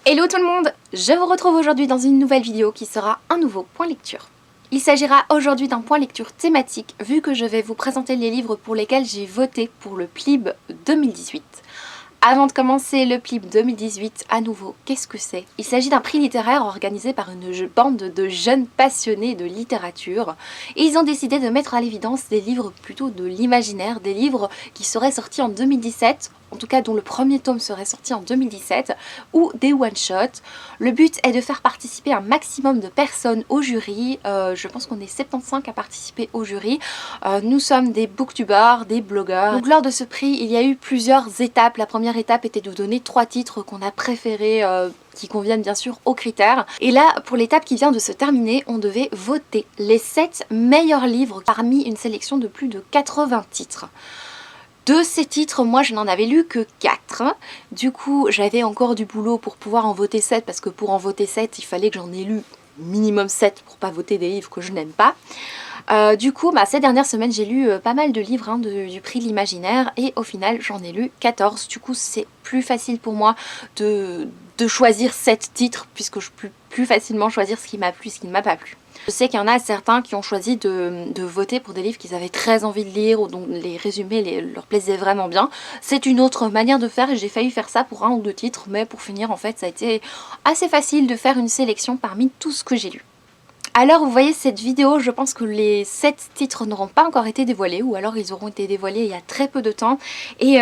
Hello tout le monde, je vous retrouve aujourd'hui dans une nouvelle vidéo qui sera un nouveau point lecture. Il s'agira aujourd'hui d'un point lecture thématique vu que je vais vous présenter les livres pour lesquels j'ai voté pour le PLIB 2018. Avant de commencer le PLIB 2018, à nouveau, qu'est-ce que c'est? Il s'agit d'un prix littéraire organisé par une bande de jeunes passionnés de littérature et ils ont décidé de mettre à l'évidence des livres plutôt de l'imaginaire, des livres qui seraient sortis en 2017, en tout cas dont le premier tome serait sorti en 2017, ou des one-shots. Le but est de faire participer un maximum de personnes au jury. Je pense qu'on est 75 à participer au jury. Nous sommes des booktubers, des blogueurs. Donc lors de ce prix, il y a eu plusieurs étapes. La première étape était de donner 3 titres qu'on a préférés, qui conviennent bien sûr aux critères. Et là, pour l'étape qui vient de se terminer, on devait voter les 7 meilleurs livres parmi une sélection de plus de 80 titres. De ces titres, moi je n'en avais lu que 4. Du coup, j'avais encore du boulot pour pouvoir en voter 7 parce que pour en voter 7, il fallait que j'en ai lu minimum 7 pour pas voter des livres que je n'aime pas. Du coup, ces dernières semaines, j'ai lu pas mal de livres du prix de l'imaginaire et au final, j'en ai lu 14. Du coup, c'est plus facile pour moi de choisir 7 titres puisque je peux plus facilement choisir ce qui m'a plu et ce qui ne m'a pas plu. Je sais qu'il y en a certains qui ont choisi de voter pour des livres qu'ils avaient très envie de lire ou dont les résumés leur plaisaient vraiment bien. C'est une autre manière de faire et j'ai failli faire ça pour 1 ou 2 titres, mais pour finir en fait ça a été assez facile de faire une sélection parmi tout ce que j'ai lu. Alors vous voyez cette vidéo, je pense que les 7 titres n'auront pas encore été dévoilés ou alors ils auront été dévoilés il y a très peu de temps et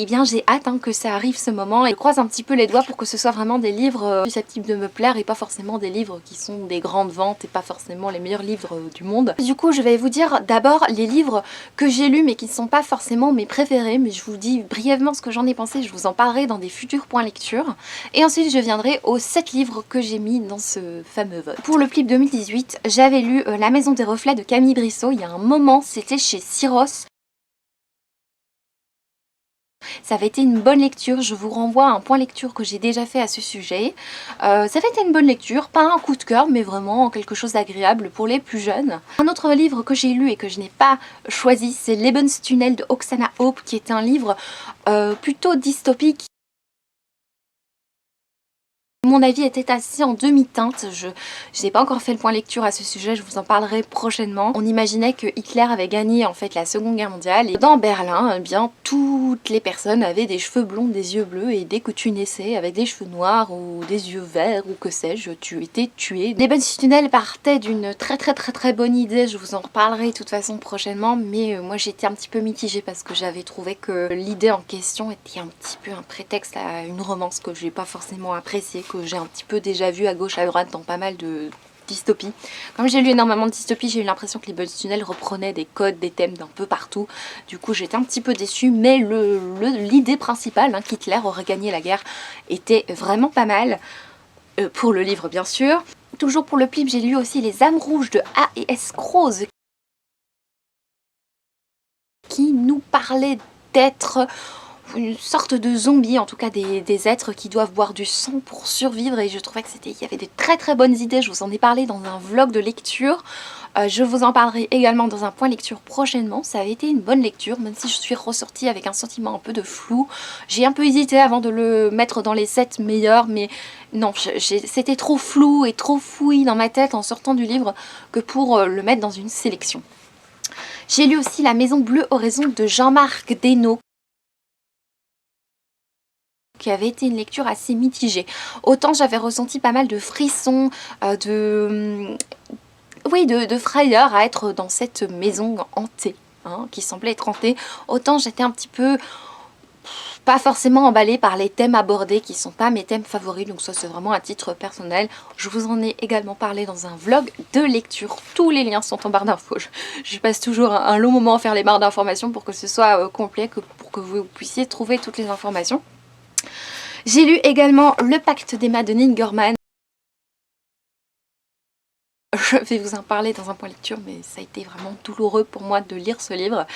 bien j'ai hâte que ça arrive ce moment et je croise un petit peu les doigts pour que ce soit vraiment des livres susceptibles de me plaire et pas forcément des livres qui sont des grandes ventes et pas forcément les meilleurs livres du monde. Du coup je vais vous dire d'abord les livres que j'ai lus mais qui ne sont pas forcément mes préférés, mais je vous dis brièvement ce que j'en ai pensé, je vous en parlerai dans des futurs points lecture et ensuite je viendrai aux 7 livres que j'ai mis dans ce fameux vote. Pour le PLIB 2018, j'avais lu La Maison des Reflets de Camille Brissot. Il y a un moment, c'était chez Syros. Ça avait été une bonne lecture, je vous renvoie à un point lecture que j'ai déjà fait à ce sujet. Ça avait été une bonne lecture, pas un coup de cœur, mais vraiment quelque chose d'agréable pour les plus jeunes. Un autre livre que j'ai lu et que je n'ai pas choisi, c'est Lebenstunnel de Oksana Hope, qui est un livre plutôt dystopique. Mon avis était assez en demi-teinte, je n'ai pas encore fait le point lecture à ce sujet, je vous en parlerai prochainement. On imaginait que Hitler avait gagné en fait la Seconde Guerre mondiale et dans Berlin, eh bien toutes les personnes avaient des cheveux blonds, des yeux bleus et dès que tu naissais avec des cheveux noirs ou des yeux verts ou que sais-je, tu étais tué. Lebenstunnel partait d'une très bonne idée, je vous en reparlerai de toute façon prochainement, mais moi j'étais un petit peu mitigée parce que j'avais trouvé que l'idée en question était un petit peu un prétexte à une romance que j'ai pas forcément appréciée, que j'ai un petit peu déjà vu à gauche à droite dans pas mal de dystopies. Comme j'ai lu énormément de dystopies, j'ai eu l'impression que les Lebenstunnel reprenaient des codes, des thèmes d'un peu partout. Du coup j'étais un petit peu déçue, mais l'idée principale, qu'Hitler aurait gagné la guerre, était vraiment pas mal. Pour le livre bien sûr. Toujours pour le PLIB, j'ai lu aussi Les âmes rouges de A.E.S. Croze, qui nous parlait d'être une sorte de zombie, en tout cas des êtres qui doivent boire du sang pour survivre, et je trouvais que il y avait des très bonnes idées. Je vous en ai parlé dans un vlog de lecture, je vous en parlerai également dans un point lecture prochainement. Ça avait été une bonne lecture, même si je suis ressortie avec un sentiment un peu de flou. J'ai un peu hésité avant de le mettre dans les 7 meilleurs, mais non, c'était trop flou et trop fouillis dans ma tête en sortant du livre que pour le mettre dans une sélection. J'ai lu aussi La Maison Bleue Horizon de Jean-Marc Desnos, qui avait été une lecture assez mitigée. Autant j'avais ressenti pas mal de frissons, de frayeur à être dans cette maison hantée, qui semblait être hantée, autant j'étais un petit peu pas forcément emballée par les thèmes abordés qui sont pas mes thèmes favoris, donc ça c'est vraiment à titre personnel. Je vous en ai également parlé dans un vlog de lecture, tous les liens sont en barre d'infos. Je passe toujours un long moment à faire les barres d'informations pour que ce soit complet, pour que vous puissiez trouver toutes les informations. J'ai lu également Le Pacte d'Emma de Neil Gaiman. Je vais vous en parler dans un point lecture, mais ça a été vraiment douloureux pour moi de lire ce livre.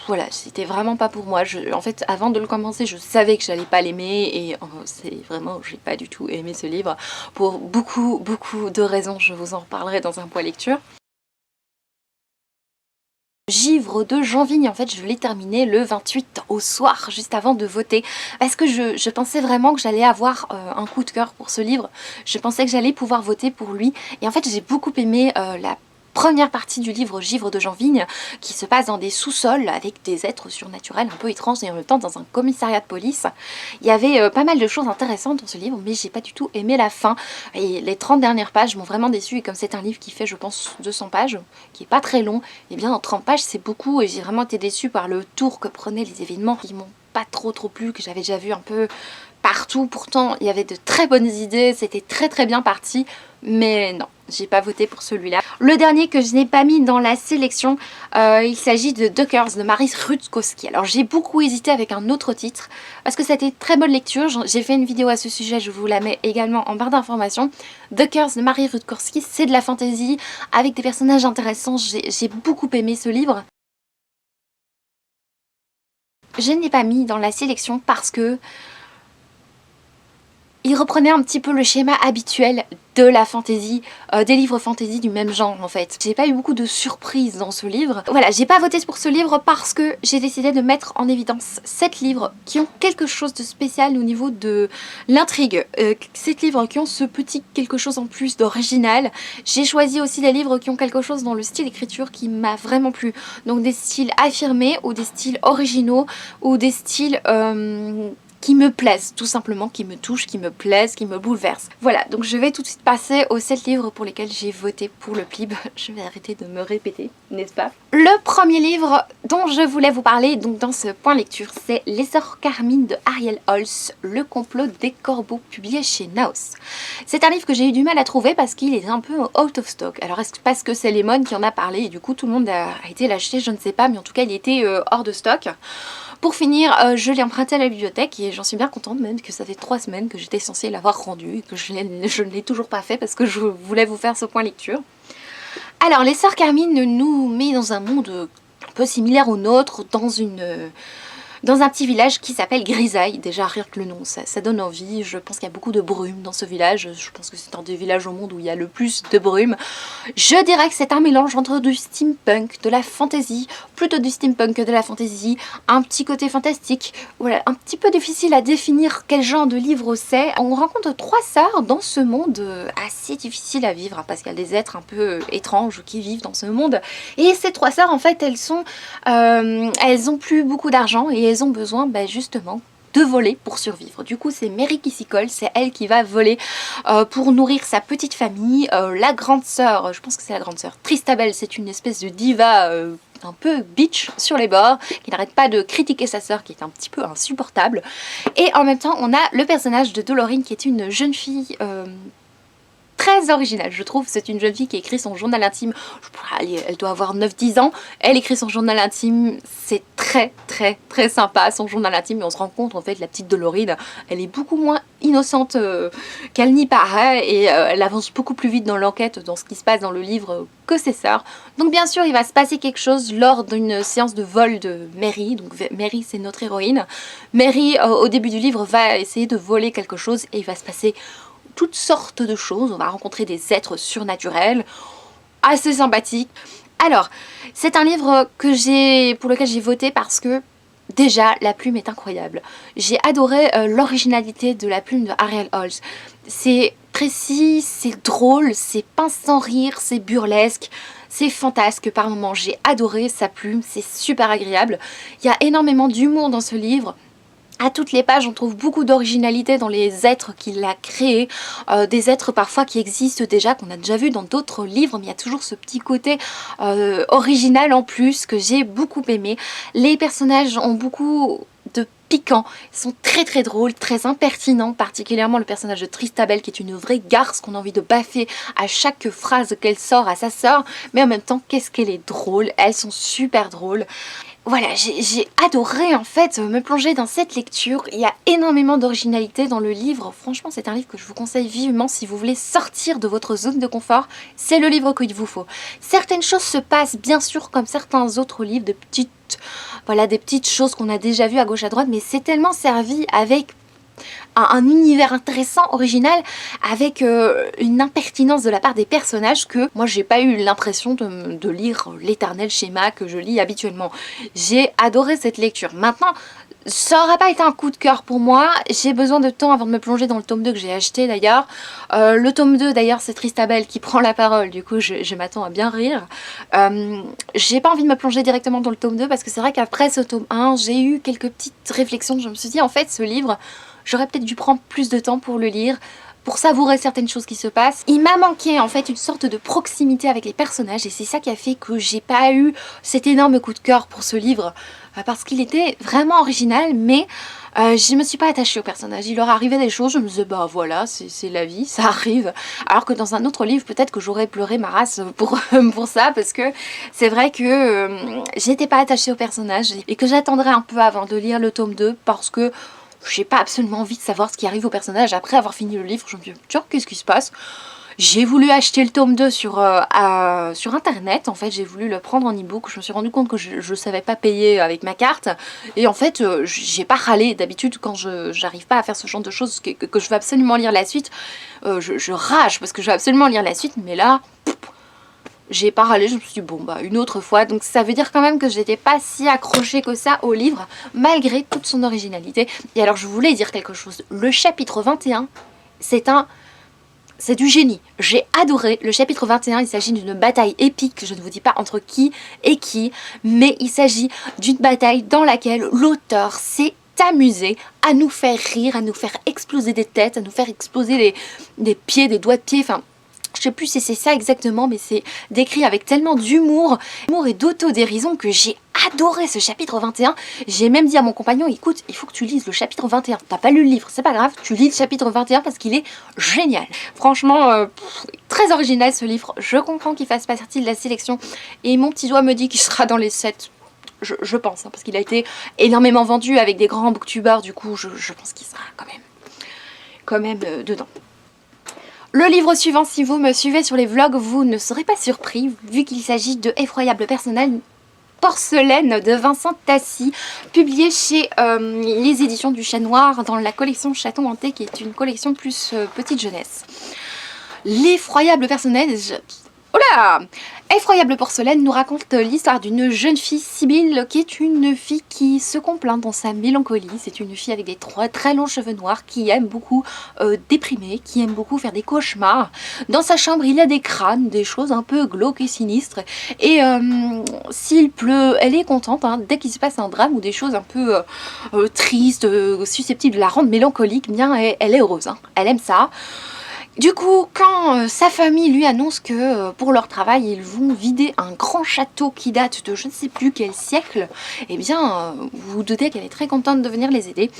Voilà, c'était vraiment pas pour moi. En fait, avant de le commencer, je savais que j'allais pas l'aimer et c'est vraiment, j'ai pas du tout aimé ce livre pour beaucoup de raisons. Je vous en reparlerai dans un point lecture. Givre de Janvigne. En fait, je l'ai terminé le 28 au soir, juste avant de voter, parce que je pensais vraiment que j'allais avoir un coup de cœur pour ce livre. Je pensais que j'allais pouvoir voter pour lui, et en fait j'ai beaucoup aimé la première partie du livre Givre de Janvigne, qui se passe dans des sous-sols avec des êtres surnaturels un peu étranges et en même temps dans un commissariat de police. Il y avait pas mal de choses intéressantes dans ce livre, mais j'ai pas du tout aimé la fin. Et les 30 dernières pages m'ont vraiment déçue, et comme c'est un livre qui fait, je pense, 200 pages, qui est pas très long, et bien en 30 pages c'est beaucoup, et j'ai vraiment été déçue par le tour que prenaient les événements qui m'ont pas trop plu, que j'avais déjà vu un peu partout. Pourtant il y avait de très bonnes idées, c'était très bien parti, mais non, j'ai pas voté pour celui-là. Le dernier que je n'ai pas mis dans la sélection, il s'agit de Duckers de Marie Rutkowski. Alors j'ai beaucoup hésité avec un autre titre, parce que c'était très bonne lecture. J'ai fait une vidéo à ce sujet, je vous la mets également en barre d'informations. Duckers de Marie Rutkowski, c'est de la fantasy avec des personnages intéressants. J'ai beaucoup aimé ce livre. Je n'ai pas mis dans la sélection parce que il reprenait un petit peu le schéma habituel de la fantasy, des livres fantasy du même genre en fait. J'ai pas eu beaucoup de surprises dans ce livre. Voilà, j'ai pas voté pour ce livre parce que j'ai décidé de mettre en évidence 7 livres qui ont quelque chose de spécial au niveau de l'intrigue. 7 livres qui ont ce petit quelque chose en plus d'original. J'ai choisi aussi des livres qui ont quelque chose dans le style d'écriture qui m'a vraiment plu. Donc des styles affirmés ou des styles originaux ou des styles qui me plaisent, tout simplement, qui me touchent, qui me plaisent, qui me bouleversent. Voilà, donc je vais tout de suite passer aux 7 livres pour lesquels j'ai voté pour le PLIB. Je vais arrêter de me répéter, n'est-ce pas? Le premier livre dont je voulais vous parler, donc dans ce point lecture, c'est Les Sœurs Carmine de Ariel Holz, Le complot des corbeaux, publié chez Naos. C'est un livre que j'ai eu du mal à trouver parce qu'il est un peu out of stock. Alors est-ce que parce que c'est Lemon qui en a parlé et du coup tout le monde a été l'acheter, je ne sais pas, mais en tout cas il était hors de stock. Pour finir, je l'ai emprunté à la bibliothèque et j'en suis bien contente, même que ça fait 3 semaines que j'étais censée l'avoir rendu et que je ne l'ai toujours pas fait parce que je voulais vous faire ce point lecture. Alors, Les Sœurs Carmine nous met dans un monde un peu similaire au nôtre, dans un petit village qui s'appelle Grisaille. Déjà rien que le nom, ça donne envie. Je pense qu'il y a beaucoup de brume dans ce village. Je pense que c'est un des villages au monde où il y a le plus de brume. Je dirais que c'est un mélange entre du steampunk, de la fantasy, plutôt du steampunk que de la fantasy, un petit côté fantastique. Voilà, un petit peu difficile à définir quel genre de livre c'est. On rencontre 3 sœurs dans ce monde assez difficile à vivre, hein, parce qu'il y a des êtres un peu étranges qui vivent dans ce monde. Et ces 3 sœurs, en fait, elles ont plus beaucoup d'argent et elles ont besoin justement de voler pour survivre. Du coup c'est Mary qui s'y colle, c'est elle qui va voler pour nourrir sa petite famille. La grande sœur, je pense que c'est la grande sœur, Tristabel, c'est une espèce de diva un peu bitch sur les bords, qui n'arrête pas de critiquer sa sœur qui est un petit peu insupportable. Et en même temps on a le personnage de Dolorine qui est une jeune fille très originale, je trouve. C'est une jeune fille qui écrit son journal intime. Elle doit avoir 9-10 ans. Elle écrit son journal intime. C'est très sympa son journal intime. Et on se rend compte en fait, la petite Dolorine, elle est beaucoup moins innocente qu'elle n'y paraît. Et elle avance beaucoup plus vite dans l'enquête, dans ce qui se passe dans le livre que ses sœurs. Donc bien sûr, il va se passer quelque chose lors d'une séance de vol de Mary. Donc Mary, c'est notre héroïne. Mary, au début du livre, va essayer de voler quelque chose et il va se passer toutes sortes de choses. On va rencontrer des êtres surnaturels assez sympathiques. Alors, c'est un livre pour lequel j'ai voté parce que déjà, la plume est incroyable. J'ai adoré l'originalité de la plume de Ariel Holz. C'est précis, c'est drôle, c'est pince sans rire, c'est burlesque, c'est fantasque par moments. J'ai adoré sa plume, c'est super agréable. Il y a énormément d'humour dans ce livre. À toutes les pages, on trouve beaucoup d'originalité dans les êtres qu'il a créés, des êtres parfois qui existent déjà, qu'on a déjà vu dans d'autres livres, mais il y a toujours ce petit côté original en plus que j'ai beaucoup aimé. Les personnages ont beaucoup de piquant, ils sont très drôles, très impertinents, particulièrement le personnage de Tristabel qui est une vraie garce qu'on a envie de baffer à chaque phrase qu'elle sort à sa sœur, mais en même temps qu'est-ce qu'elle est drôle, elles sont super drôles. Voilà, j'ai adoré en fait me plonger dans cette lecture. Il y a énormément d'originalité dans le livre. Franchement, c'est un livre que je vous conseille vivement si vous voulez sortir de votre zone de confort. C'est le livre qu'il vous faut. Certaines choses se passent bien sûr comme certains autres livres, des petites choses qu'on a déjà vues à gauche à droite, mais c'est tellement servi avec un univers intéressant, original, avec une impertinence de la part des personnages que moi j'ai pas eu l'impression de lire l'éternel schéma que je lis habituellement. J'ai adoré cette lecture. Maintenant, ça n'aurait pas été un coup de cœur pour moi, j'ai besoin de temps avant de me plonger dans le tome 2 que j'ai acheté d'ailleurs. Le tome 2 d'ailleurs c'est Tristabel qui prend la parole, du coup je m'attends à bien rire. J'ai pas envie de me plonger directement dans le tome 2 parce que c'est vrai qu'après ce tome 1 j'ai eu quelques petites réflexions, je me suis dit en fait ce livre j'aurais peut-être dû prendre plus de temps pour le lire, pour savourer certaines choses qui se passent. Il m'a manqué en fait une sorte de proximité avec les personnages et c'est ça qui a fait que j'ai pas eu cet énorme coup de cœur pour ce livre parce qu'il était vraiment original mais je me suis pas attachée au personnage. Il leur arrivait des choses, je me disais bah voilà c'est la vie, ça arrive. Alors que dans un autre livre peut-être que j'aurais pleuré ma race pour ça parce que c'est vrai que j'étais pas attachée au personnage et que j'attendrai un peu avant de lire le tome 2 parce que j'ai pas absolument envie de savoir ce qui arrive au personnage après avoir fini le livre. Je me dis tiens qu'est-ce qui se passe. J'ai voulu acheter le tome 2 sur internet, en fait j'ai voulu le prendre en e-book, je me suis rendu compte que je savais pas payer avec ma carte et en fait j'ai pas râlé. D'habitude quand j'arrive pas à faire ce genre de choses, que je veux absolument lire la suite, je rage parce que je veux absolument lire la suite, mais là j'ai pas râlé, je me suis dit bon bah une autre fois. Donc ça veut dire quand même que j'étais pas si accrochée que ça au livre malgré toute son originalité. Et alors je voulais dire quelque chose, le chapitre 21 c'est du génie. J'ai adoré le chapitre 21, il s'agit d'une bataille épique, je ne vous dis pas entre qui et qui, mais il s'agit d'une bataille dans laquelle l'auteur s'est amusé à nous faire rire, à nous faire exploser des têtes, à nous faire exploser des pieds, des doigts de pied, enfin je sais plus si c'est ça exactement, mais c'est décrit avec tellement d'humour et d'autodérision que j'ai adoré ce chapitre 21. J'ai même dit à mon compagnon, écoute, il faut que tu lises le chapitre 21. T'as pas lu le livre, c'est pas grave, tu lis le chapitre 21 parce qu'il est génial. Franchement, très original ce livre. Je comprends qu'il fasse pas partie de la sélection. Et mon petit doigt me dit qu'il sera dans les 7. Je pense, hein, parce qu'il a été énormément vendu avec des grands booktubers. Du coup, je pense qu'il sera quand même dedans. Le livre suivant, si vous me suivez sur les vlogs, vous ne serez pas surpris, vu qu'il s'agit de Effroyable personnel porcelaine de Vincent Tassi, publié chez les éditions du Chat Noir dans la collection Chaton Hanté, qui est une collection plus petite jeunesse. L'effroyable personnage... Oula! Effroyable porcelaine nous raconte l'histoire d'une jeune fille, Sibylle, qui est une fille qui se complaint dans sa mélancolie. C'est une fille avec des très longs cheveux noirs qui aime beaucoup déprimer, qui aime beaucoup faire des cauchemars. Dans sa chambre, il y a des crânes, des choses un peu glauques et sinistres. Et s'il pleut, elle est contente, hein, dès qu'il se passe un drame ou des choses un peu tristes, susceptibles de la rendre mélancolique, bien elle est heureuse, hein, elle aime ça. Du coup, quand sa famille lui annonce que pour leur travail, ils vont vider un grand château qui date de je ne sais plus quel siècle, eh bien, vous vous doutez qu'elle est très contente de venir les aider.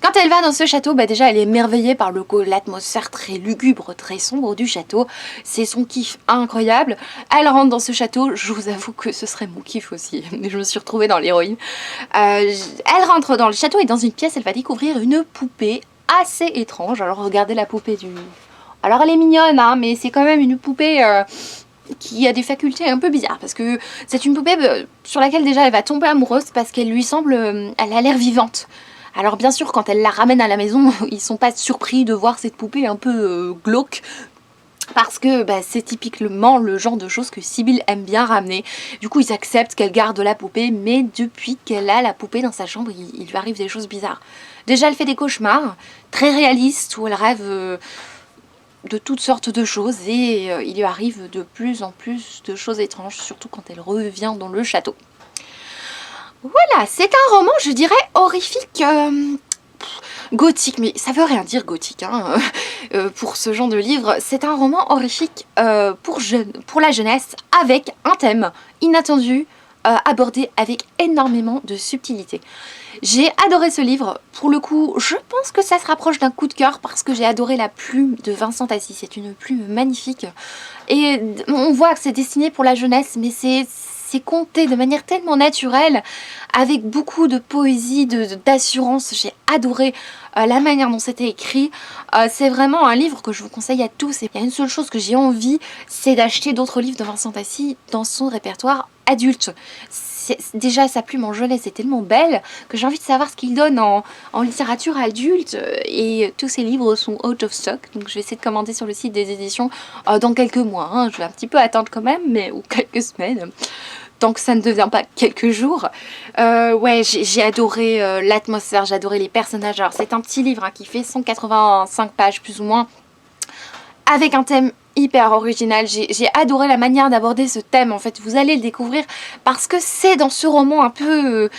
Quand elle va dans ce château, bah déjà, elle est émerveillée par l'atmosphère très lugubre, très sombre du château. C'est son kiff incroyable. Elle rentre dans ce château, je vous avoue que ce serait mon kiff aussi. Je me suis retrouvée dans l'héroïne. Elle rentre dans le château et dans une pièce, elle va découvrir une poupée assez étrange. Alors regardez la poupée du... Alors elle est mignonne, hein, mais c'est quand même une poupée qui a des facultés un peu bizarres. Parce que c'est une poupée sur laquelle déjà elle va tomber amoureuse parce qu'elle lui semble... elle a l'air vivante. Alors bien sûr, quand elle la ramène à la maison, ils sont pas surpris de voir cette poupée un peu glauque. Parce que bah, c'est typiquement le genre de choses que Sibylle aime bien ramener. Du coup, ils acceptent qu'elle garde la poupée, mais depuis qu'elle a la poupée dans sa chambre, il lui arrive des choses bizarres. Déjà, elle fait des cauchemars très réalistes où elle rêve... de toutes sortes de choses et il lui arrive de plus en plus de choses étranges, surtout quand elle revient dans le château. Voilà, c'est un roman, je dirais, horrifique, gothique, mais ça veut rien dire gothique, hein, pour ce genre de livre. C'est un roman horrifique pour la jeunesse, avec un thème inattendu, abordé avec énormément de subtilité. J'ai adoré ce livre, pour le coup je pense que ça se rapproche d'un coup de cœur parce que j'ai adoré la plume de Vincent Tassi, c'est une plume magnifique et on voit que c'est destiné pour la jeunesse mais c'est conté de manière tellement naturelle avec beaucoup de poésie, d'assurance. J'ai adoré la manière dont c'était écrit. C'est vraiment un livre que je vous conseille à tous et il y a une seule chose que j'ai envie, c'est d'acheter d'autres livres de Vincent Tassi dans son répertoire adulte. déjà sa plume en jeunesse est tellement belle que j'ai envie de savoir ce qu'il donne en littérature adulte, et tous ses livres sont out of stock, donc je vais essayer de commander sur le site des éditions dans quelques mois, hein. Je vais un petit peu attendre quand même, ou quelques semaines, tant que ça ne devient pas quelques jours. Ouais, j'ai adoré l'atmosphère, j'ai adoré les personnages. Alors c'est un petit livre hein, qui fait 185 pages plus ou moins, avec un thème hyper original. J'ai adoré la manière d'aborder ce thème, en fait. Vous allez le découvrir parce que c'est dans ce roman un peu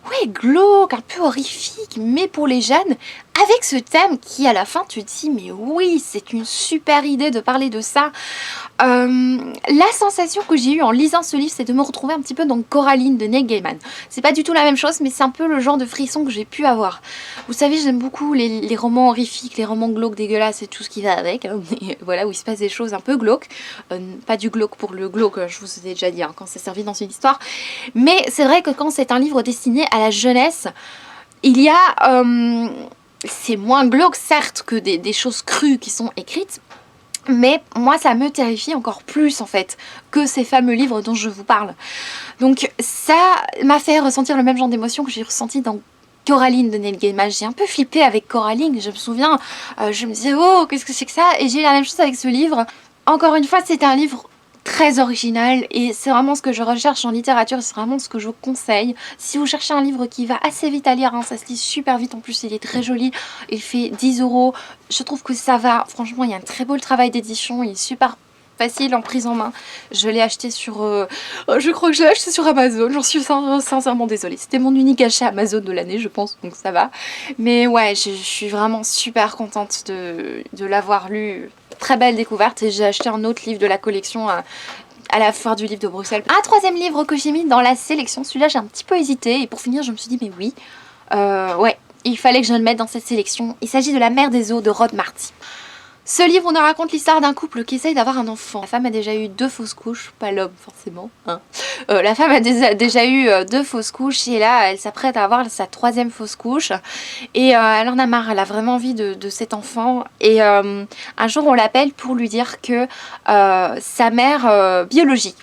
ouais, glauque, un peu horrifique, mais pour les jeunes, avec ce thème qui à la fin tu te dis mais oui, c'est une super idée de parler de ça. La sensation que j'ai eue en lisant ce livre, c'est de me retrouver un petit peu dans Coraline de Neil Gaiman. C'est pas du tout la même chose, mais c'est un peu le genre de frisson que j'ai pu avoir. Vous savez, j'aime beaucoup les romans horrifiques, les romans glauques, dégueulasses et tout ce qui va avec, hein, mais voilà, où il se passe des choses un peu glauques. Pas du glauque pour le glauque, je vous ai déjà dit, hein, quand c'est servi dans une histoire. Mais c'est vrai que quand c'est un livre destiné à la jeunesse, il y a... c'est moins glauque, certes, que des choses crues qui sont écrites, mais moi ça me terrifie encore plus en fait que ces fameux livres dont je vous parle. Donc ça m'a fait ressentir le même genre d'émotion que j'ai ressenti dans Coraline de Neil Gaiman. J'ai un peu flippé avec Coraline, je me souviens, je me disais oh qu'est-ce que c'est que ça, et j'ai eu la même chose avec ce livre. Encore une fois, c'est un livre très original et c'est vraiment ce que je recherche en littérature, c'est vraiment ce que je vous conseille. Si vous cherchez un livre qui va assez vite à lire, hein, ça se lit super vite, en plus il est très joli, il fait 10 €, je trouve que ça va, franchement il y a un très beau travail d'édition, il est super facile en prise en main. Je l'ai acheté sur... je crois que je l'ai acheté sur Amazon, j'en suis sincèrement désolée. C'était mon unique achat Amazon de l'année je pense, donc ça va. Mais ouais, je suis vraiment super contente de l'avoir lu. Très belle découverte, et j'ai acheté un autre livre de la collection à la foire du livre de Bruxelles. Un troisième livre que j'ai mis dans la sélection, celui-là j'ai un petit peu hésité, et pour finir je me suis dit mais oui, ouais, il fallait que je le mette dans cette sélection. Il s'agit de La Mer des Eaux de Rod Marty. Ce livre, on nous raconte l'histoire d'un couple qui essaye d'avoir un enfant. La femme a déjà eu 2 fausses couches, pas l'homme forcément, hein. La femme a déjà eu 2 fausses couches, et là elle s'apprête à avoir sa 3e fausse couche, et elle en a marre, elle a vraiment envie de cet enfant, et un jour on l'appelle pour lui dire que sa mère biologique,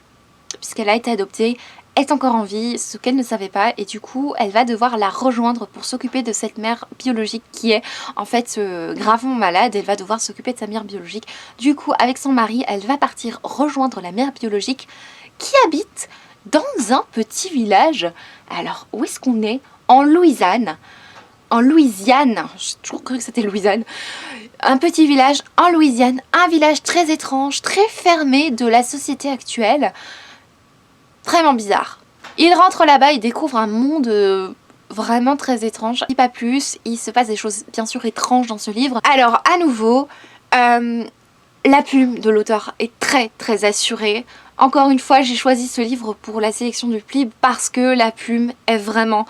puisqu'elle a été adoptée, est encore en vie, ce qu'elle ne savait pas, et du coup elle va devoir la rejoindre pour s'occuper de cette mère biologique qui est en fait gravement malade. Elle va devoir s'occuper de sa mère biologique. Du coup avec son mari elle va partir rejoindre la mère biologique qui habite dans un petit village. Alors où est-ce qu'on est? En Louisiane. En Louisiane, j'ai toujours cru que c'était Louisiane. Un petit village en Louisiane, un village très étrange, très fermé de la société actuelle. Vraiment bizarre. Il rentre là-bas, il découvre un monde vraiment très étrange. Il pas plus, il se passe des choses bien sûr étranges dans ce livre. Alors à nouveau, la plume de l'auteur est très très assurée. Encore une fois, j'ai choisi ce livre pour la sélection du Plib parce que la plume est vraiment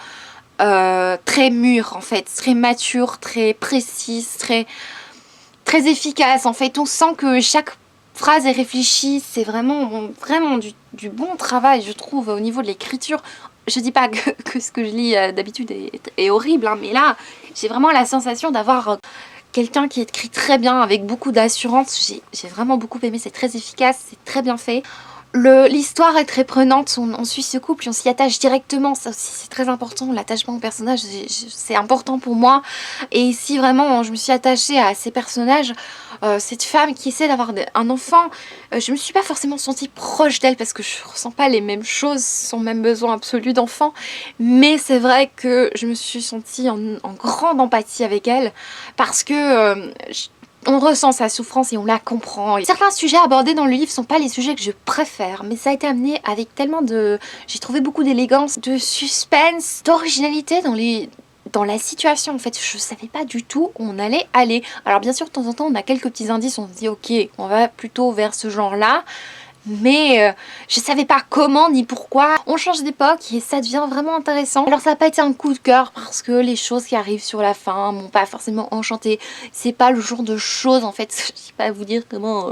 très mûre en fait, très mature, très précise, très efficace. En fait, on sent que chaque phrase est réfléchie, c'est vraiment du bon travail je trouve au niveau de l'écriture. Je dis pas que ce que je lis d'habitude est horrible, hein, mais là j'ai vraiment la sensation d'avoir quelqu'un qui écrit très bien avec beaucoup d'assurance. J'ai vraiment beaucoup aimé, c'est très efficace, c'est très bien fait. L'histoire est très prenante, on suit ce couple et on s'y attache directement, ça aussi c'est très important, l'attachement au personnage c'est important pour moi. Et ici vraiment je me suis attachée à ces personnages, cette femme qui essaie d'avoir un enfant, je me suis pas forcément sentie proche d'elle parce que je ressens pas les mêmes choses, son même besoin absolu d'enfant, mais c'est vrai que je me suis sentie en grande empathie avec elle parce que on ressent sa souffrance et on la comprend. Certains sujets abordés dans le livre sont pas les sujets que je préfère, mais ça a été amené avec tellement de... J'ai trouvé beaucoup d'élégance, de suspense, d'originalité dans la situation. En fait, je savais pas du tout où on allait aller. Alors bien sûr, de temps en temps, on a quelques petits indices, on se dit ok, on va plutôt vers ce genre-là. Mais je savais pas comment ni pourquoi. On change d'époque et ça devient vraiment intéressant. Alors ça n'a pas été un coup de cœur parce que les choses qui arrivent sur la fin m'ont pas forcément enchantée. C'est pas le genre de choses en fait, je sais pas vous dire comment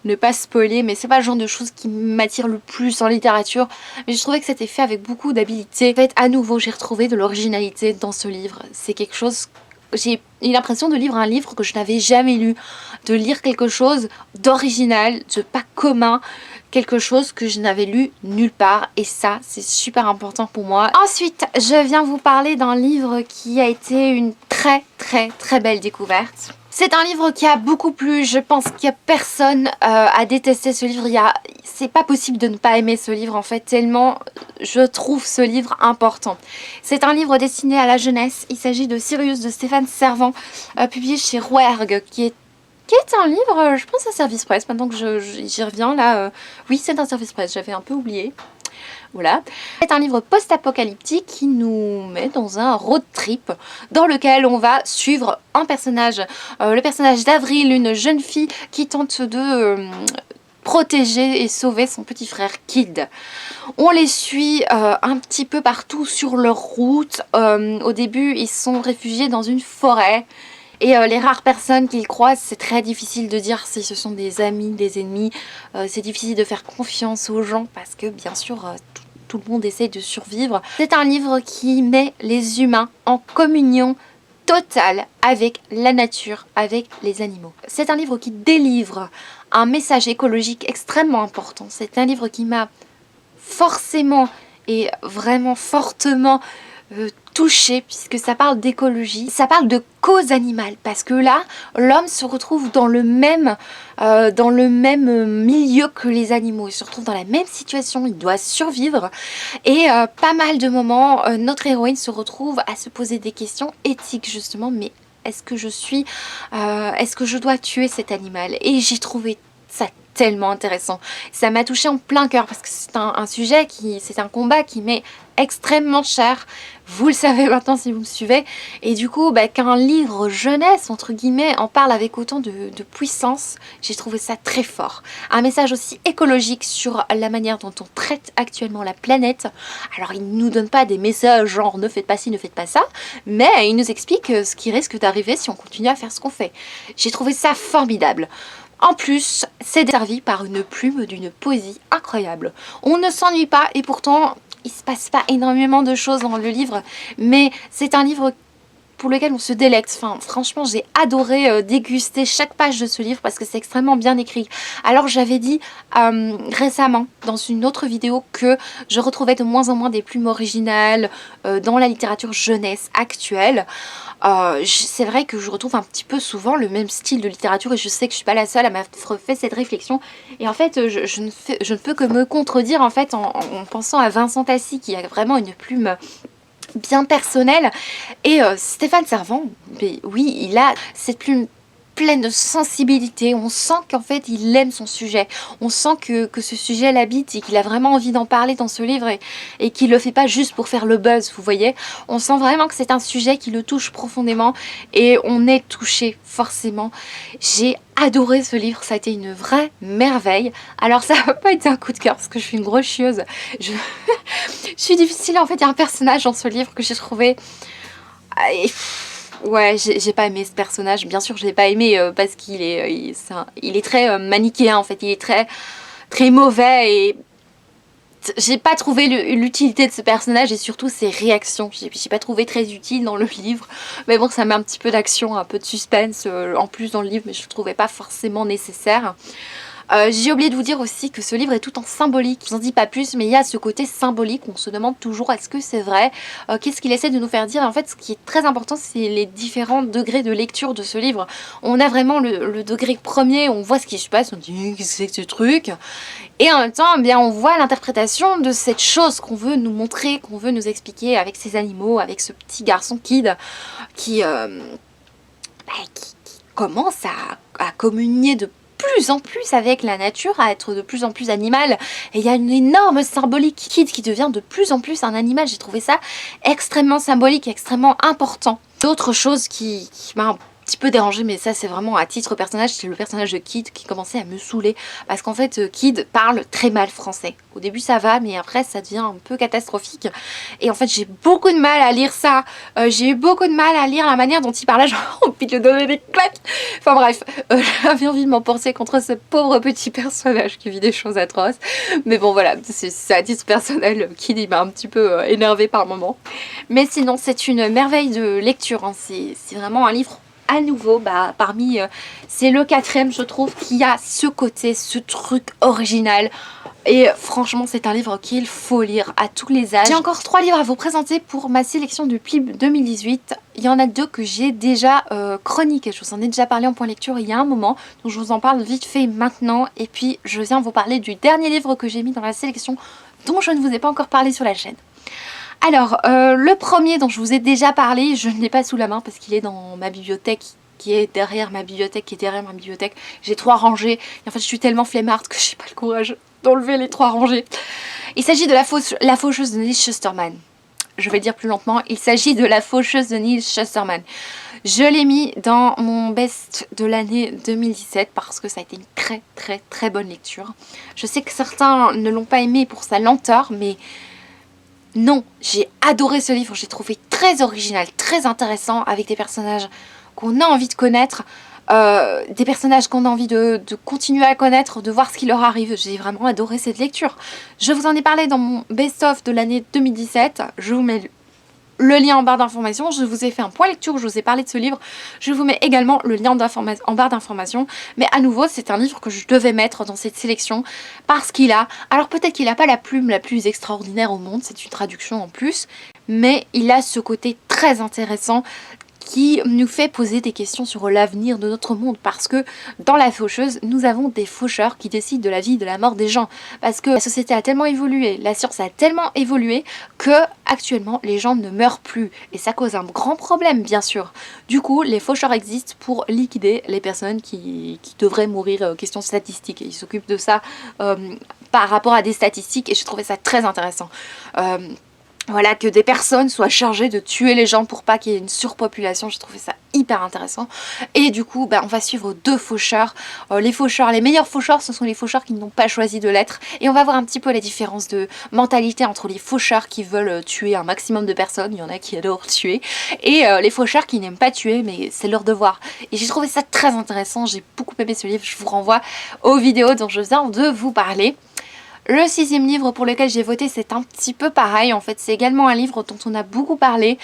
ne pas spoiler, mais c'est pas le genre de choses qui m'attire le plus en littérature. Mais je trouvais que c'était fait avec beaucoup d'habileté. En fait, à nouveau, j'ai retrouvé de l'originalité dans ce livre. C'est quelque chose... J'ai eu l'impression de lire un livre que je n'avais jamais lu, de lire quelque chose d'original, de pas commun, quelque chose que je n'avais lu nulle part et ça c'est super important pour moi. Ensuite je viens vous parler d'un livre qui a été une très belle découverte. C'est un livre qui a beaucoup plu, je pense qu'il n'y a personne à détester ce livre. C'est pas possible de ne pas aimer ce livre en fait, tellement je trouve ce livre important. C'est un livre destiné à la jeunesse, il s'agit de Sirius de Stéphane Servan, publié chez Rouergue, qui est un livre, je pense à Service Presse, maintenant que j'y reviens là, oui c'est un Service Presse, j'avais un peu oublié. Voilà. C'est un livre post-apocalyptique qui nous met dans un road trip dans lequel on va suivre un personnage, le personnage d'Avril, une jeune fille qui tente de protéger et sauver son petit frère Kid. On les suit un petit peu partout sur leur route. Au début, ils sont réfugiés dans une forêt. Et les rares personnes qu'ils croisent, c'est très difficile de dire si ce sont des amis, des ennemis. C'est difficile de faire confiance aux gens parce que bien sûr, tout le monde essaie de survivre. C'est un livre qui met les humains en communion totale avec la nature, avec les animaux. C'est un livre qui délivre un message écologique extrêmement important. C'est un livre qui m'a forcément et vraiment fortement touchée puisque ça parle d'écologie, ça parle de cause animale parce que là l'homme se retrouve dans le même milieu que les animaux, il se retrouve dans la même situation, il doit survivre et pas mal de moments notre héroïne se retrouve à se poser des questions éthiques justement, mais est-ce que je dois tuer cet animal? Et j'ai trouvé ça tellement intéressant. Ça m'a touchée en plein cœur parce que c'est un sujet c'est un combat qui m'est extrêmement cher. Vous le savez maintenant si vous me suivez. Et du coup, qu'un livre jeunesse, entre guillemets, en parle avec autant de puissance, j'ai trouvé ça très fort. Un message aussi écologique sur la manière dont on traite actuellement la planète. Alors, il ne nous donne pas des messages genre ne faites pas ci, ne faites pas ça, mais il nous explique ce qui risque d'arriver si on continue à faire ce qu'on fait. J'ai trouvé ça formidable. En plus, c'est desservi par une plume d'une poésie incroyable. On ne s'ennuie pas et pourtant, il se passe pas énormément de choses dans le livre, mais c'est un livre pour lequel on se délecte. Enfin, franchement, j'ai adoré déguster chaque page de ce livre parce que c'est extrêmement bien écrit. Alors, j'avais dit récemment dans une autre vidéo que je retrouvais de moins en moins des plumes originales dans la littérature jeunesse actuelle. C'est vrai que je retrouve un petit peu souvent le même style de littérature et je sais que je suis pas la seule à m'avoir fait cette réflexion. Et en fait, je ne peux que me contredire en fait en pensant à Vincent Tassi qui a vraiment une plume bien personnelle et Stéphane Servan, mais oui, il a cette plume pleine de sensibilité, on sent qu'en fait il aime son sujet, on sent que ce sujet l'habite et qu'il a vraiment envie d'en parler dans ce livre et qu'il le fait pas juste pour faire le buzz, vous voyez, on sent vraiment que c'est un sujet qui le touche profondément et on est touché forcément. J'ai adoré ce livre, ça a été une vraie merveille. Alors ça va pas être un coup de cœur parce que je suis une grosse chieuse, je suis difficile, en fait il y a un personnage dans ce livre que j'ai trouvé... Ouais, j'ai pas aimé ce personnage. Bien sûr, je l'ai pas aimé parce qu'il est très manichéen en fait. Il est très mauvais et j'ai pas trouvé l'utilité de ce personnage et surtout ses réactions. J'ai pas trouvé très utile dans le livre. Mais bon, ça met un petit peu d'action, un peu de suspense en plus dans le livre, mais je le trouvais pas forcément nécessaire. J'ai oublié de vous dire aussi que ce livre est tout en symbolique. Je vous en dis pas plus, mais il y a ce côté symbolique. On se demande toujours est-ce que c'est vrai, qu'est-ce qu'il essaie de nous faire dire. En fait, ce qui est très important, c'est les différents degrés de lecture de ce livre. On a vraiment le degré premier, on voit ce qui se passe, on dit qu'est-ce que c'est que ce truc. Et en même temps, eh bien, on voit l'interprétation de cette chose qu'on veut nous montrer, qu'on veut nous expliquer avec ces animaux, avec ce petit garçon Kid qui commence à communier de plus en plus avec la nature, à être de plus en plus animal. Et il y a une énorme symbolique. Kid qui devient de plus en plus un animal. J'ai trouvé ça extrêmement symbolique, extrêmement important. D'autres choses qui m'a un petit peu dérangée, mais ça c'est vraiment à titre personnel, c'est le personnage de Kid qui commençait à me saouler parce qu'en fait Kid parle très mal français. Au début ça va, mais après ça devient un peu catastrophique et en fait j'ai beaucoup de mal à lire ça. J'ai eu beaucoup de mal à lire la manière dont il parlait, genre envie de lui donner des claques. Enfin bref, j'avais envie de m'emporter contre ce pauvre petit personnage qui vit des choses atroces, mais bon voilà, c'est à titre personnel. Kid il m'a un petit peu énervé par moment, mais sinon c'est une merveille de lecture, hein. C'est vraiment un livre à nouveau, parmi, c'est le 4e je trouve, qui a ce côté, ce truc original. Et franchement, c'est un livre qu'il faut lire à tous les âges. J'ai encore 3 livres à vous présenter pour ma sélection du PLIB 2018. Il y en a 2 que j'ai déjà chroniqués. Je vous en ai déjà parlé en point lecture il y a un moment. Donc je vous en parle vite fait maintenant. Et puis je viens vous parler du dernier livre que j'ai mis dans la sélection dont je ne vous ai pas encore parlé sur la chaîne. Alors, le premier dont je vous ai déjà parlé, je ne l'ai pas sous la main parce qu'il est dans ma bibliothèque qui est derrière ma bibliothèque, J'ai 3 rangées. Et en fait, je suis tellement flemmarde que j'ai pas le courage d'enlever les 3 rangées. Il s'agit de la faucheuse de Neil Shusterman. Je vais le dire plus lentement. Il s'agit de la faucheuse de Neil Shusterman. Je l'ai mis dans mon best de l'année 2017 parce que ça a été une très bonne lecture. Je sais que certains ne l'ont pas aimé pour sa lenteur, mais non, j'ai adoré ce livre. J'ai trouvé très original, très intéressant, avec des personnages qu'on a envie de connaître, des personnages qu'on a envie de continuer à connaître, de voir ce qui leur arrive. J'ai vraiment adoré cette lecture. Je vous en ai parlé dans mon best-of de l'année 2017. Je vous mets le lien en barre d'information. Je vous ai fait un point lecture où je vous ai parlé de ce livre. Je vous mets également le lien en barre d'information. Mais à nouveau, c'est un livre que je devais mettre dans cette sélection parce qu'il a... Alors peut-être qu'il n'a pas la plume la plus extraordinaire au monde, c'est une traduction en plus, mais il a ce côté très intéressant qui nous fait poser des questions sur l'avenir de notre monde, parce que dans La Faucheuse, nous avons des faucheurs qui décident de la vie et de la mort des gens, parce que la société a tellement évolué, la science a tellement évolué que actuellement les gens ne meurent plus, et ça cause un grand problème bien sûr. Du coup, les faucheurs existent pour liquider les personnes qui devraient mourir, question statistique, et ils s'occupent de ça par rapport à des statistiques, et j'ai trouvé ça très intéressant. Voilà, que des personnes soient chargées de tuer les gens pour pas qu'il y ait une surpopulation, j'ai trouvé ça hyper intéressant. Et du coup, on va suivre 2 faucheurs. Les meilleurs faucheurs, ce sont les faucheurs qui n'ont pas choisi de l'être. Et on va voir un petit peu les différences de mentalité entre les faucheurs qui veulent tuer un maximum de personnes, il y en a qui adorent tuer, et les faucheurs qui n'aiment pas tuer, mais c'est leur devoir. Et j'ai trouvé ça très intéressant, j'ai beaucoup aimé ce livre, je vous renvoie aux vidéos dont je viens de vous parler. Le 6e livre pour lequel j'ai voté, c'est un petit peu pareil. En fait, c'est également un livre dont on a beaucoup parlé,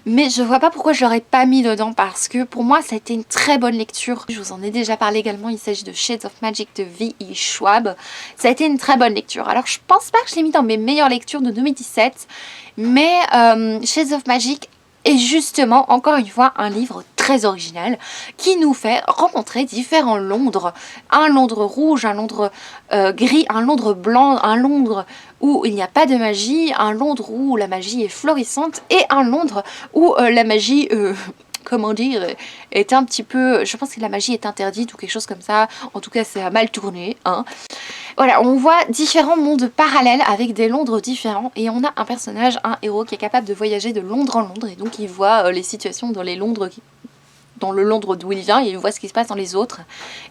mais je vois pas pourquoi je l'aurais pas mis dedans, parce que pour moi, ça a été une très bonne lecture. Je vous en ai déjà parlé également, il s'agit de Shades of Magic de V.E. Schwab. Ça a été une très bonne lecture. Alors, je pense pas que je l'ai mis dans mes meilleures lectures de 2017, mais Shades of Magic est justement, encore une fois, un livre très original qui nous fait rencontrer différents Londres. Un Londres rouge, un Londres gris, un Londres blanc, un Londres où il n'y a pas de magie, un Londres où la magie est florissante, et un Londres où la magie... comment dire, est un petit peu... Je pense que la magie est interdite ou quelque chose comme ça. En tout cas, ça a mal tourné, hein. Voilà, on voit différents mondes parallèles avec des Londres différents. Et on a un personnage, un héros qui est capable de voyager de Londres en Londres. Et donc, il voit les situations dans le Londres d'où il vient, et il voit ce qui se passe dans les autres.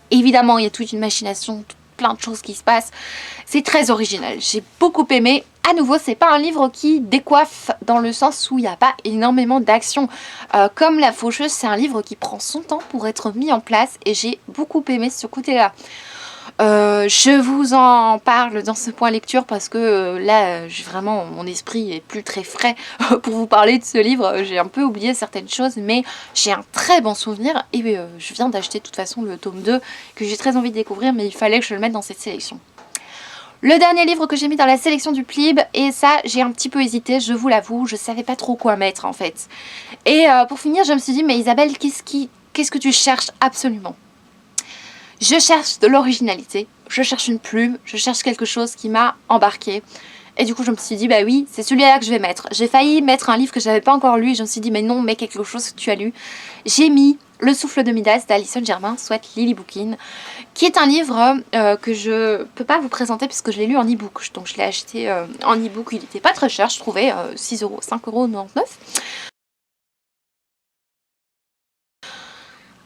Évidemment, il y a toute une machination, plein de choses qui se passent. C'est très original, j'ai beaucoup aimé. À nouveau, c'est pas un livre qui décoiffe dans le sens où il n'y a pas énormément d'action. Comme La Faucheuse, c'est un livre qui prend son temps pour être mis en place, et j'ai beaucoup aimé ce côté-là. Je vous en parle dans ce point lecture parce que là, vraiment, mon esprit est plus très frais pour vous parler de ce livre. J'ai un peu oublié certaines choses, mais j'ai un très bon souvenir, et je viens d'acheter de toute façon le tome 2 que j'ai très envie de découvrir, mais il fallait que je le mette dans cette sélection. Le dernier livre que j'ai mis dans la sélection du PLIB, et ça j'ai un petit peu hésité, je vous l'avoue, je savais pas trop quoi mettre en fait. Et pour finir, je me suis dit, mais Isabelle, qu'est-ce que tu cherches absolument ? Je cherche de l'originalité, je cherche une plume, je cherche quelque chose qui m'a embarquée. Et du coup, je me suis dit, bah oui, c'est celui-là que je vais mettre. J'ai failli mettre un livre que j'avais pas encore lu, et je me suis dit, mais non, mets quelque chose que tu as lu. J'ai mis Le Souffle de Midas d'Alison Germain, soit Lily Bookin, qui est un livre que je peux pas vous présenter puisque je l'ai lu en e-book. Donc je l'ai acheté en e-book, il était pas très cher, je trouvais, 6 €, 5,99 €.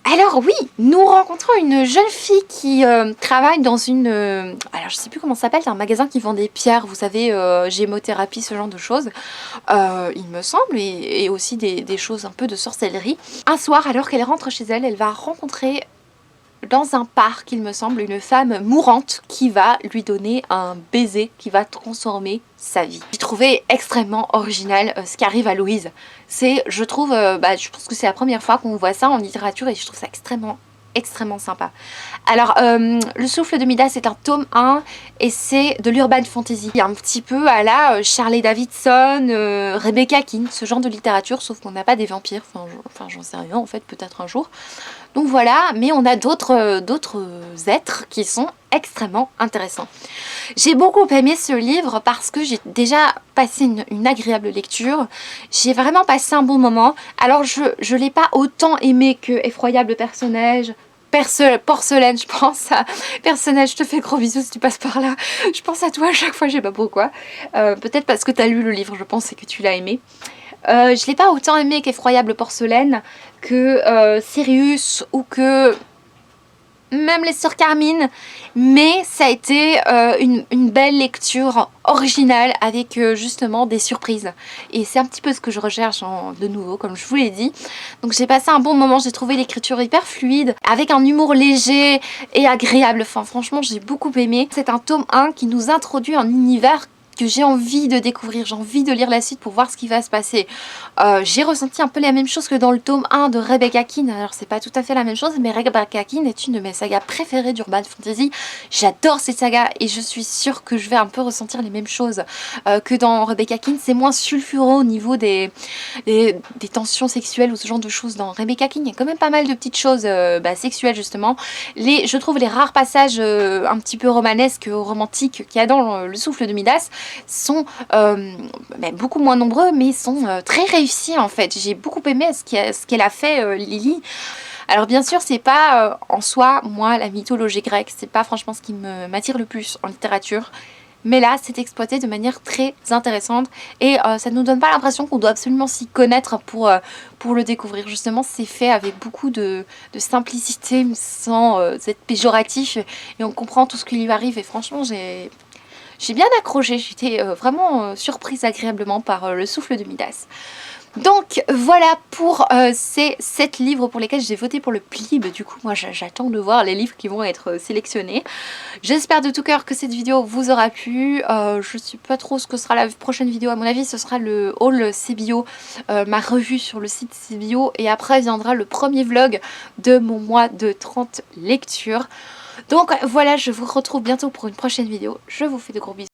Alors oui, nous rencontrons une jeune fille qui travaille dans une... alors je sais plus comment ça s'appelle, c'est un magasin qui vend des pierres, vous savez, gémothérapie, ce genre de choses, il me semble, et aussi des choses un peu de sorcellerie. Un soir, alors qu'elle rentre chez elle, elle va rencontrer dans un parc, il me semble, une femme mourante qui va lui donner un baiser qui va transformer sa vie. J'ai trouvé extrêmement original ce qui arrive à Louise. C'est, je trouve, je pense que c'est la première fois qu'on voit ça en littérature, et je trouve ça extrêmement extrêmement sympa. Alors, Le Souffle de Midas c'est un tome 1 et c'est de l'urban fantasy. Un petit peu à la Shirley Davidson, Rebecca King, ce genre de littérature, sauf qu'on n'a pas des vampires, enfin j'en sais rien en fait, peut-être un jour. Donc voilà, mais on a d'autres êtres qui sont extrêmement intéressants. J'ai beaucoup aimé ce livre parce que j'ai déjà passé une agréable lecture. J'ai vraiment passé un bon moment. Alors je l'ai pas autant aimé que Effroyable personnage. Porcelaine, je pense à personnage, je te fais gros bisous si tu passes par là. Je pense à toi à chaque fois, je sais pas pourquoi. Peut-être parce que tu as lu le livre, je pense, et que tu l'as aimé. Je l'ai pas autant aimé qu'Effroyable porcelaine, que Sirius ou que même les sœurs Carmine, mais ça a été une belle lecture originale avec justement des surprises. Et c'est un petit peu ce que je recherche de nouveau, comme je vous l'ai dit. Donc j'ai passé un bon moment, j'ai trouvé l'écriture hyper fluide, avec un humour léger et agréable. Enfin franchement j'ai beaucoup aimé. C'est un tome 1 qui nous introduit un univers que j'ai envie de découvrir, j'ai envie de lire la suite pour voir ce qui va se passer. J'ai ressenti un peu la même chose que dans le tome 1 de Rebecca King. Alors c'est pas tout à fait la même chose, mais Rebecca King est une de mes sagas préférées d'Urban Fantasy. J'adore cette saga et je suis sûre que je vais un peu ressentir les mêmes choses que dans Rebecca King. C'est moins sulfureux au niveau des tensions sexuelles ou ce genre de choses. Dans Rebecca King, il y a quand même pas mal de petites choses sexuelles justement. Je trouve les rares passages un petit peu romanesques, romantiques qu'il y a dans Le Souffle de Midas sont beaucoup moins nombreux, mais sont très réussis en fait. J'ai beaucoup aimé ce qu'elle a fait, Lily. Alors bien sûr, c'est pas en soi, moi, la mythologie grecque, c'est pas franchement ce qui m'attire le plus en littérature. Mais là, c'est exploité de manière très intéressante et ça ne nous donne pas l'impression qu'on doit absolument s'y connaître pour le découvrir. Justement, c'est fait avec beaucoup de simplicité, sans être péjoratif, et on comprend tout ce qui lui arrive. Et franchement, j'ai bien accroché, j'étais vraiment surprise agréablement par Le Souffle de Midas. Donc voilà pour ces 7 livres pour lesquels j'ai voté pour le PLIB. Du coup moi j'attends de voir les livres qui vont être sélectionnés. J'espère de tout cœur que cette vidéo vous aura plu. Je sais pas trop ce que sera la prochaine vidéo. À mon avis ce sera le haul CBio, ma revue sur le site CBio. Et après viendra le premier vlog de mon mois de 30 lectures. Donc voilà, je vous retrouve bientôt pour une prochaine vidéo. Je vous fais de gros bisous.